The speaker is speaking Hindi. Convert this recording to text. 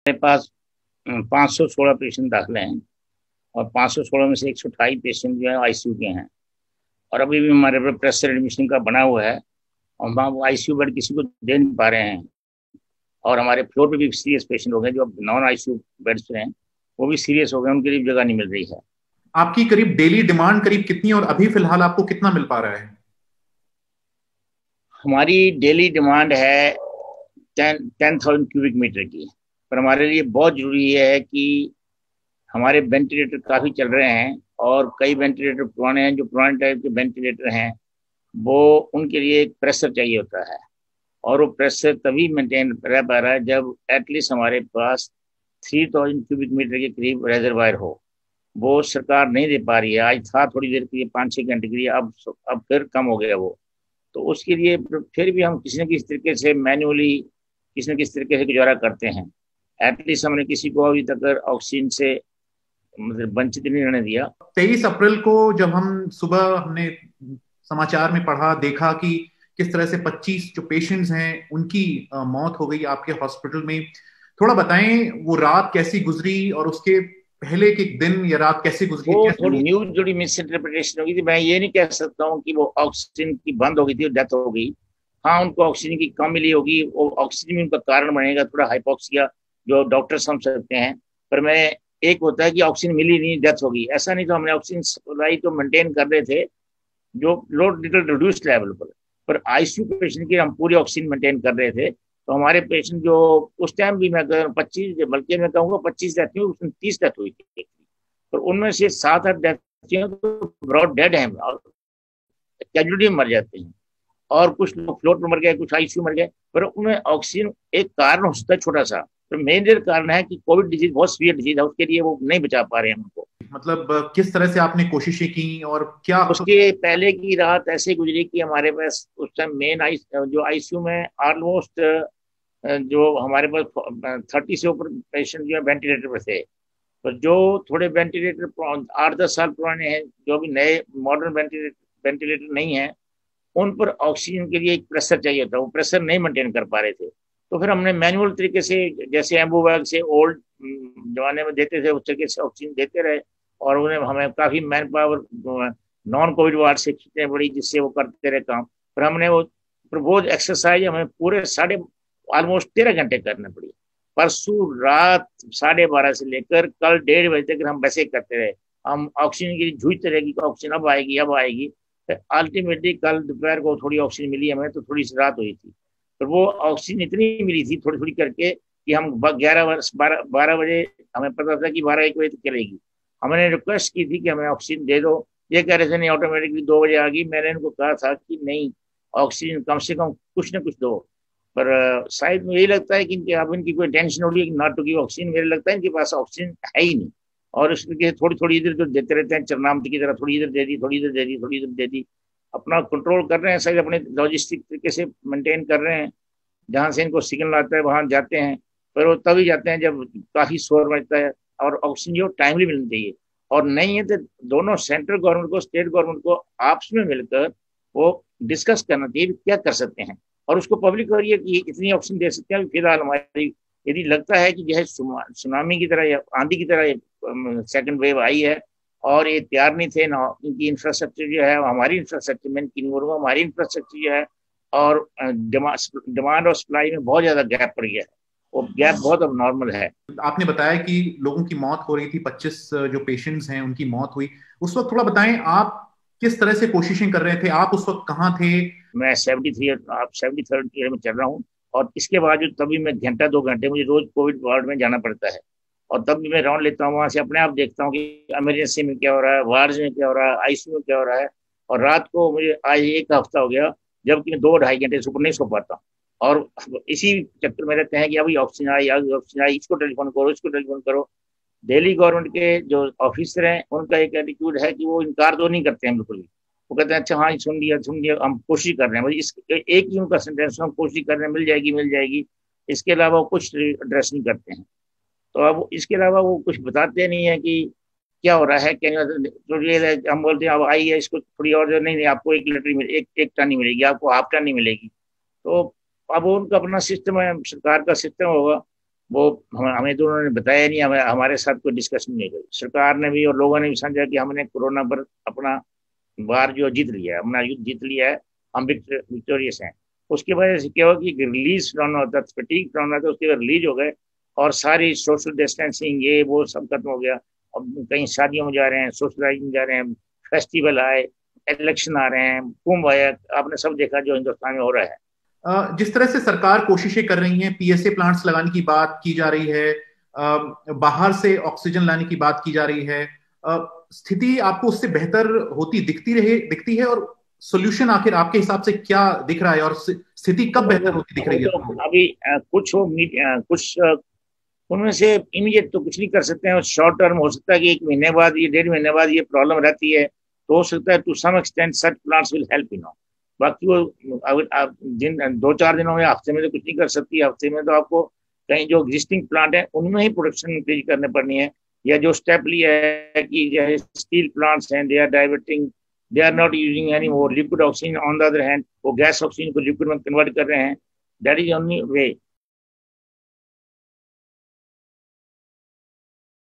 मेरे पास 516 पेशेंट दाखिल हैं और 516 में से 128 पेशेंट जो है आईसीयू के हैं। और अभी भी हमारे पास प्रेशर एडमिशन का बना हुआ है और हम आईसीयू बेड किसी को दे नहीं पा रहे हैं। और हमारे फ्लोर पे भी सीरियस पेशेंट हो गए जो अब नॉन आईसीयू बेड्स पे हैं, वो भी सीरियस हो गए, उनके लिए जगह नहीं मिल रही है। आपकी करीब डेली डिमांड करीब कितनी, और अभी फिलहाल आपको कितना मिल पा रहा है? हमारी डेली डिमांड है 10,000 क्यूबिक मीटर की। पर हमारे लिए बहुत जरूरी है कि हमारे वेंटिलेटर काफी चल रहे हैं और कई वेंटिलेटर पुराने हैं, जो पुराने टाइप के वेंटिलेटर हैं वो उनके लिए एक प्रेशर चाहिए होता है। और वो प्रेशर तभी मेंटेन रह पा रहा है जब एटलीस्ट हमारे पास 3,000 क्यूबिक मीटर के करीब रेजरवायर हो। वो सरकार नहीं दे पा रही है। आज था थोड़ी देर के लिए, 5-6 घंटे के लिए, अब फिर कम हो गया वो। तो उसके लिए फिर भी हम किसी न किसी तरीके से मैन्युअली किसी न किसी तरीके से गुजारा करते हैं। एटलीस्ट हमने किसी को अभी तक ऑक्सीजन से मतलब वंचित नहीं रहने दिया। 23 अप्रैल को जब हम सुबह हमने समाचार में पढ़ा देखा कि किस तरह से 25 जो पेशेंट्स हैं उनकी मौत हो गई आपके हॉस्पिटल में, थोड़ा बताएं वो रात कैसी गुजरी और उसके पहले के दिन या रात कैसे गुजरी, वो कैसे थोड़ी लोग। न्यूज थोड़ी मिस इंटरप्रिटेशन होगी थी। मैं ये नहीं कह सकता हूँ कि वो ऑक्सीजन की बंद हो गई थी और डेथ हो गई। हाँ, उनको ऑक्सीजन की कम मिली होगी, वो ऑक्सीजन भी उनका कारण बनेगा, थोड़ा हाइपोक्सिया जो डॉक्टर समझ सकते हैं। पर मैं, एक होता है कि ऑक्सीजन मिली नहीं, डेथ होगी, ऐसा नहीं। तो हमने ऑक्सीजन सप्लाई तो मेंटेन कर रहे थे जो लोड लिटिल रिड्यूस्ड लेवल पर आईसीयू पेशेंट की हम पूरी ऑक्सीजन मेंटेन कर रहे थे। तो हमारे पेशेंट जो उस टाइम भी मैं 25, बल्कि मैं कहूँगा 25 डेथ हुई, उसमें 30 डेथ हुई थी। और उनमें से 7-8 डेथ तो ब्रॉड डेड हैं और कैजुअलिटी में मर जाते हैं। और कुछ लोग फ्लोर पर मर गए, कुछ आईसीयू मर गए। पर उनमें ऑक्सीजन एक कारण हो सकता है छोटा सा, तो मेजर कारण है कि कोविड डिजीज बहुत सीवियर डिजीज है, उसके लिए वो नहीं बचा पा रहे हैं उनको। मतलब किस तरह से आपने कोशिशें की और क्या उसके पहले की रात ऐसे गुजरी कि हमारे पास उस टाइम मेन जो आईसीयू में ऑलमोस्ट जो हमारे पास 30 से ऊपर पेशेंट जो है वेंटिलेटर पर थे। तो जो थोड़े वेंटिलेटर 8-10 साल पुराने हैं, जो भी नए मॉडर्न वेंटिलेटर वेंटिलेटर नहीं है, उन पर ऑक्सीजन के लिए एक प्रेशर चाहिए था, वो प्रेशर नहीं मेंटेन कर पा रहे थे। तो फिर हमने मैनुअल तरीके से, जैसे एम्बूवैग से ओल्ड जमाने में देते थे उस तरीके से ऑक्सीजन देते रहे। और उन्हें हमें काफी man power non Covid ward से खींचने पड़ी, जिससे वो करते रहे काम। पर हमने वो एक्सरसाइज हमें पूरे साढ़े ऑलमोस्ट 13 घंटे करने पड़ी। परसों रात 12:30 से लेकर कल 1:30 बजे तक हम वैसे ही करते रहे। हम ऑक्सीजन के लिए जूझते रहे कि ऑक्सीजन अब आएगी अब आएगी। अल्टीमेटली कल दोपहर को थोड़ी ऑक्सीजन मिली हमें, तो थोड़ी सी रात हुई थी। तो वो ऑक्सीजन इतनी मिली थी थोड़ी थोड़ी करके कि हम 11 12 बजे हमें पता था कि 12-1 बजे तक चलेगी। हमने रिक्वेस्ट की थी कि हमें ऑक्सीजन दे दो। ये कह रहे थे नहीं, ऑटोमेटिकली 2 बजे आ गई। मैंने इनको कहा था कि नहीं, ऑक्सीजन कम से कम कुछ ना कुछ दो। पर शायद मुझे यही लगता है कि अब इनकी कोई टेंशन हो रही है कि नॉट टू गिव ऑक्सीजन। मेरे लगता है इनके पास ऑक्सीजन है ही नहीं। और इस तरीके से थोड़ी थोड़ी इधर जो देते रहते हैं चरनामती की तरह, थोड़ी इधर दे दी, थोड़ी इधर दे दी, थोड़ी इधर दे दी। अपना कंट्रोल कर रहे हैं, शायद अपने लॉजिस्टिक तरीके से मेंटेन कर रहे हैं। जहां से इनको सिग्नल आता है वहां जाते हैं। पर वो तभी जाते हैं जब काफी शोर मचता है और ऑक्सीजन जो टाइमली मिलनी चाहिए। और नहीं है तो दोनों सेंट्रल गवर्नमेंट को, स्टेट गवर्नमेंट को आपस में मिलकर वो डिस्कस करना चाहिए कि क्या कर सकते हैं। और उसको पब्लिक को ये कि इतनी ऑप्शन दे सकते हैं फिलहाल हमारी। यदि लगता है कि जो है सुनामी की तरह या आंधी की तरह सेकंड वेव आई है और ये तैयार नहीं थे ना, इनकी इंफ्रास्ट्रक्चर जो है हमारी इंफ्रास्ट्रक्चर में हमारी इंफ्रास्ट्रक्चर जो है और डिमांड और सप्लाई में बहुत ज्यादा गैप पड़ गया है। वो गैप बहुत अब नॉर्मल है। आपने बताया कि लोगों की मौत हो रही थी, 25 जो पेशेंट्स हैं उनकी मौत हुई, उस वक्त थोड़ा बताएं आप किस तरह से कोशिशें कर रहे थे, आप उस वक्त कहाँ थे? मैं 73, आप 73rd ईयर में चल रहा हूँ। और इसके बावजूद तभी मैं घंटा 2 घंटे मुझे रोज कोविड वार्ड में जाना पड़ता है। और तब भी मैं राउंड लेता हूँ, वहां से अपने आप देखता हूँ कि इमरजेंसी में क्या हो रहा है, वार्ड में क्या हो रहा है, आईसीयू में क्या हो रहा है। और रात को मुझे आज 1 हफ्ता हो गया जबकि मैं 2-2.5 घंटे से ऊपर नहीं सो पाता। और इसी चक्कर में रहते हैं कि अभी ऑक्सीजन आई, अभी ऑक्सीजन आई, इसको टेलीफोन करो, इसको टेलीफोन करो। दिल्ली गवर्नमेंट के जो ऑफिसर हैं उनका एक एटीट्यूड है कि वो इनकार तो नहीं करते हैं बिल्कुल भी। वो कहते हैं अच्छा हाँ सुन लिया, हम कोशिश कर रहे हैं। भाई इस एक ही उनका सेंटेंस, हम कोशिश कर रहे हैं, मिल जाएगी मिल जाएगी। इसके अलावा वो कुछ एड्रेस नहीं करते हैं। तो अब इसके अलावा वो कुछ बताते नहीं है कि क्या हो रहा है क्या नहीं हो रहा। तो ये हम बोलते हैं अब आई है इसको थोड़ी और नहीं नहीं, आपको 1 लीटर मिले, एक टन नहीं मिलेगी, आपको हाफ टन नहीं मिलेगी। तो अब उनका अपना सिस्टम है, सरकार का सिस्टम होगा। वो हमें तो उन्होंने बताया नहीं, हमें हमारे साथ कोई डिस्कशन नहीं हुई। सरकार ने भी और लोगों ने भी समझा कि हमने कोरोना पर अपना वार जो जीत लिया है, अपना युद्ध जीत लिया है, हम विक्टोरियस हैं। उसकी वजह से क्या हुआ कि रिलीज डाउन होता, फटीग डाउन होता, उसके बाद रिलीज हो गए, और सारी सोशल डिस्टेंसिंग ये वो सब खत्म हो गया। अब कहीं शादियों में जा रहे हैं, सोशलाइजिंग जा रहे हैं, फेस्टिवल आए, इलेक्शन आ रहे हैं, कुंभ आया, आपने सब देखा जो हिंदुस्तान में हो रहा है। जिस तरह से सरकार कोशिशें कर रही है, पीएसए प्लांट्स लगाने की बात की जा रही है, बाहर से ऑक्सीजन लाने की बात की जा रही है, स्थिति आपको उससे बेहतर होती दिखती है, और सोल्यूशन आखिर आपके हिसाब से क्या दिख रहा है, और स्थिति कब बेहतर होती दिख वो रही है तो आपको? अभी कुछ उनमें से इमीडिएट तो कुछ नहीं कर सकते हैं। शॉर्ट टर्म हो सकता है कि 1 महीने बाद, ये 1.5 महीने बाद ये प्रॉब्लम रहती है, तो हो सकता है to some extent such plants will help, बाकी वो अगर आप जिन 2-4 दिनों में, हफ्ते में तो कुछ नहीं कर सकती। हफ्ते में तो आपको कहीं जो एग्जिस्टिंग प्लांट है उनमें ही प्रोडक्शन इंक्रीज करने पड़नी है, या जो स्टेप लिया है कि जो स्टील प्लांट्स हैं, they are diverting, they are not using any more liquid oxygen, on the other hand वो गैस ऑक्सीजन को लिक्विड में कन्वर्ट कर रहे हैं। That is only way.